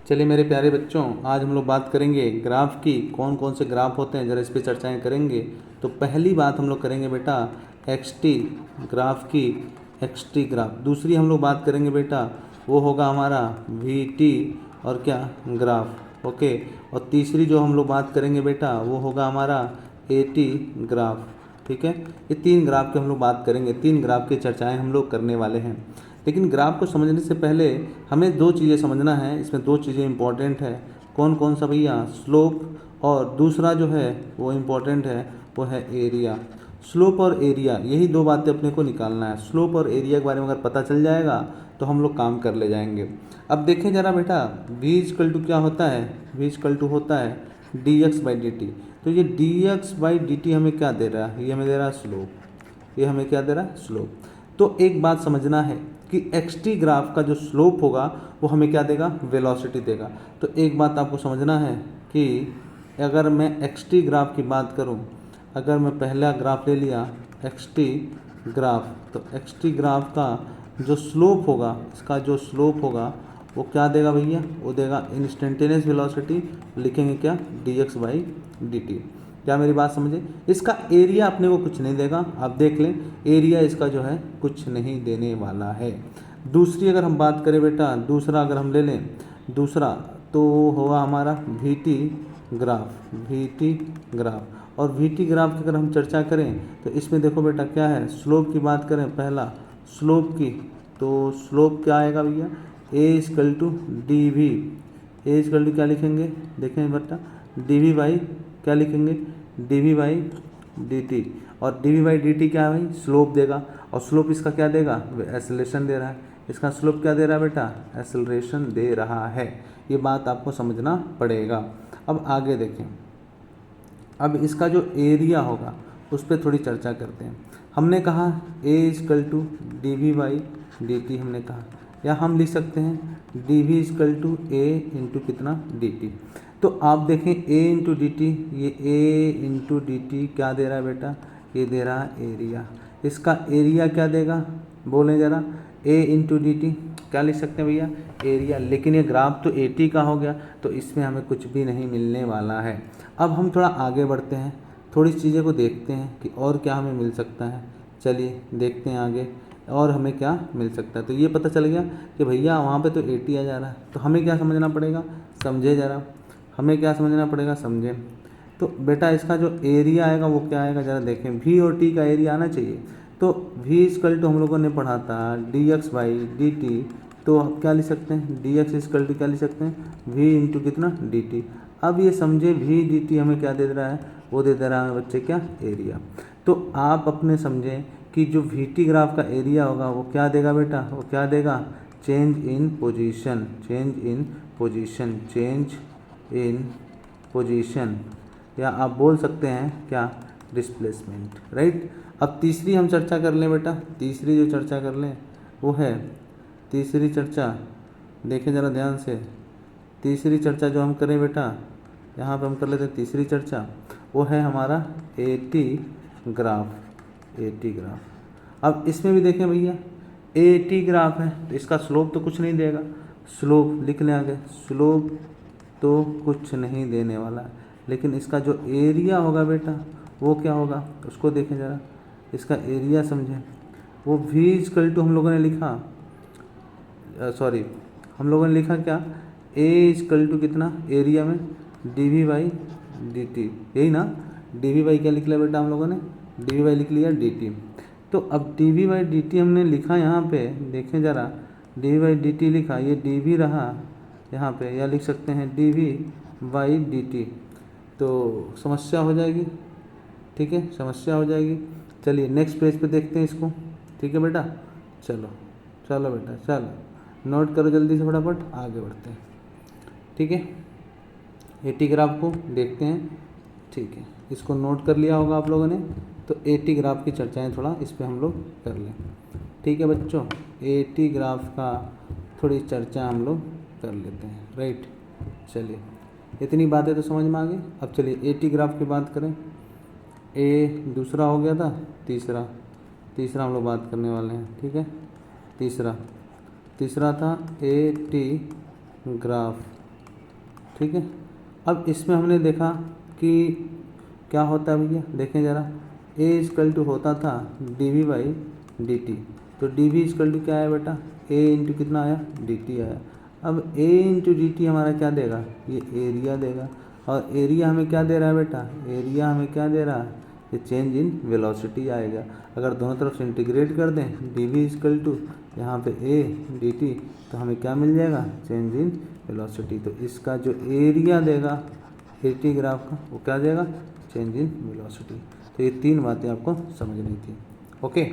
चलिए मेरे प्यारे बच्चों, आज हम लोग बात करेंगे ग्राफ की। कौन कौन से ग्राफ होते हैं ज़रा इस पर चर्चाएँ करेंगे। तो पहली बात हम लोग करेंगे बेटा एक्सटी ग्राफ की, एक्सटी ग्राफ। दूसरी हम लोग बात करेंगे बेटा वो होगा हमारा वीटी और क्या ग्राफ, ओके। और तीसरी जो हम लोग बात करेंगे बेटा वो होगा हमारा एटी ग्राफ, ठीक है। ये तीन ग्राफ की हम लोग बात करेंगे, तीन ग्राफ की चर्चाएँ हम लोग करने वाले हैं। लेकिन ग्राफ को समझने से पहले हमें दो चीज़ें समझना है, इसमें दो चीज़ें इंपॉर्टेंट है। कौन कौन सा भैया? स्लोप, और दूसरा जो है वो इम्पॉर्टेंट है वो है एरिया। स्लोप और एरिया, यही दो बातें अपने को निकालना है। स्लोप और एरिया के बारे में अगर पता चल जाएगा तो हम लोग काम कर ले जाएंगे। अब देखें ज़रा बेटा, v इक्वल टू क्या होता है? v इक्वल टू होता है dx/dt। तो ये dx/dt हमें क्या दे रहा है? ये हमें दे रहा है स्लोप। ये हमें क्या दे रहा है? स्लोप। तो एक बात समझना है कि एक्सटी ग्राफ का जो स्लोप होगा वो हमें क्या देगा? वेलोसिटी देगा। तो एक बात आपको समझना है कि अगर मैं एक्सटी ग्राफ की बात करूं, अगर मैं पहला ग्राफ ले लिया एक्सटी ग्राफ, तो एक्सटी ग्राफ का जो स्लोप होगा, इसका जो स्लोप होगा वो क्या देगा भैया? वो देगा इंस्टेंटेनियस वेलोसिटी, लिखेंगे क्या? dx/dt। क्या मेरी बात समझे? इसका एरिया अपने को कुछ नहीं देगा, आप देख लें, एरिया इसका जो है कुछ नहीं देने वाला है। दूसरी अगर हम बात करें बेटा, दूसरा अगर हम ले लें, दूसरा तो होगा हमारा वीटी ग्राफ, वीटी ग्राफ। और वीटी ग्राफ की अगर हम चर्चा करें तो इसमें देखो बेटा क्या है, स्लोप की बात करें पहला स्लोप की, तो स्लोप क्या आएगा भैया? A equal to D V. A equal to क्या लिखेंगे? देखें बेटा, डी वी बाई क्या लिखेंगे? D we by D T. और D we by D T क्या है भाई? स्लोप देगा। और स्लोप इसका क्या देगा? एक्सेलरेशन दे रहा है। इसका स्लोप क्या दे रहा है बेटा? एक्सेलरेशन दे रहा है। ये बात आपको समझना पड़ेगा। अब आगे देखें, अब इसका जो एरिया होगा उस पर थोड़ी चर्चा करते हैं। हमने कहा A equal to D we by D T, हमने कहा, या हम लिख सकते हैं D V equal to A into कितना? D T. तो आप देखें ए इंटू डी टी, ये ए इंटू डी टी क्या दे रहा है बेटा? ये दे रहा है एरिया। इसका एरिया क्या देगा? बोलें ज़रा, ए इंटू डी टी क्या लिख सकते हैं भैया? एरिया। लेकिन ये ग्राफ तो ए टी का हो गया, तो इसमें हमें कुछ भी नहीं मिलने वाला है। अब हम थोड़ा आगे बढ़ते हैं, थोड़ी चीज़ें को देखते हैं कि और क्या हमें मिल सकता है। चलिए देखते हैं आगे और हमें क्या मिल सकता है। तो ये पता चल गया कि भैया वहाँ पे तो 80 आ जा रहा है, तो हमें क्या समझना पड़ेगा? समझे ज़रा, हमें क्या समझना पड़ेगा? समझे। तो बेटा इसका जो एरिया आएगा वो क्या आएगा? ज़रा देखें, v और t का एरिया आना चाहिए। तो v इक्वल टू हम लोगों ने पढ़ा था dx/dt, तो आप क्या लिख सकते हैं? dx इक्वल टू क्या लिख सकते हैं? v इंटू कितना? dt। अब ये समझे v dt हमें क्या दे रहा है? वो दे रहा है बच्चे क्या? एरिया। तो आप अपने समझें कि जो वीटी ग्राफ का एरिया होगा वो क्या देगा बेटा? वो क्या देगा? Change in position, change in position, change in position, या आप बोल सकते हैं क्या? Displacement, right. अब तीसरी हम चर्चा कर लें बेटा, तीसरी जो चर्चा कर लें वो है, तीसरी चर्चा देखें ज़रा ध्यान से, तीसरी चर्चा जो हम करें बेटा, यहाँ पे हम कर लेते हैं तीसरी चर्चा, वो है हमारा एटी ग्राफ, एटी ग्राफ। अब इसमें भी देखें भैया, एटी ग्राफ है तो इसका स्लोप तो कुछ नहीं देगा, स्लोप लिख लें आगे, स्लोप तो कुछ नहीं देने वाला है। लेकिन इसका जो एरिया होगा बेटा वो क्या होगा? उसको देखें ज़रा, इसका एरिया समझें। वो v इक्वल टू हम लोगों ने लिखा, सॉरी हम लोगों ने लिखा क्या? a इक्वल टू कितना? एरिया में d we by D t, यही ना? डी वी बाई क्या लिख लिया बेटा हम लोगों ने? डी वी बाई लिख लिया डी टी। तो अब d we by D T हमने लिखा यहाँ पे, देखें ज़रा, d we by D t लिखा, ये डी वी रहा यहाँ पे, या लिख सकते हैं D we by D T. तो समस्या हो जाएगी, ठीक है, समस्या हो जाएगी। चलिए नेक्स्ट पेज पे देखते हैं इसको, ठीक है बेटा। चलो चलो बेटा चलो, नोट करो जल्दी से, फटाफट आगे बढ़ते हैं, ठीक है। एटी ग्राफ को देखते हैं, ठीक है, इसको नोट कर लिया होगा आप लोगों ने। तो एटी ग्राफ की चर्चाएं थोड़ा इस पर हम लोग कर लें, ठीक है बच्चों। एटी ग्राफ का थोड़ी चर्चा हम लोग कर लेते हैं, राइट। चलिए इतनी बातें तो समझ में आ गई। अब चलिए एटी ग्राफ की बात करें। ए दूसरा हो गया था, तीसरा, तीसरा हम लोग बात करने वाले हैं, ठीक है। तीसरा, तीसरा था एटी ग्राफ, ठीक है। अब इसमें हमने देखा कि क्या होता है भैया, देखें ज़रा, ए इजकल टू होता था D we by D T. तो डी वी इजकल टू क्या आया बेटा, ए इंटू कितना आया, डी टी आया। अब ए इंटू डी टी हमारा क्या देगा, ये एरिया देगा। और एरिया हमें क्या दे रहा है बेटा, एरिया हमें क्या दे रहा है, ये चेंज इन वेलोसिटी आएगा। अगर दोनों तरफ से इंटीग्रेट कर दें डी वी इजकल टू यहाँ पे ए डी टी, तो हमें क्या मिल जाएगा, चेंज इन वेलोसिटी। तो इसका जो एरिया देगा ए टी ग्राफ का, वो क्या देगा, चेंज इन वेलोसिटी। तो ये तीन बातें आपको समझनी थी। ओके।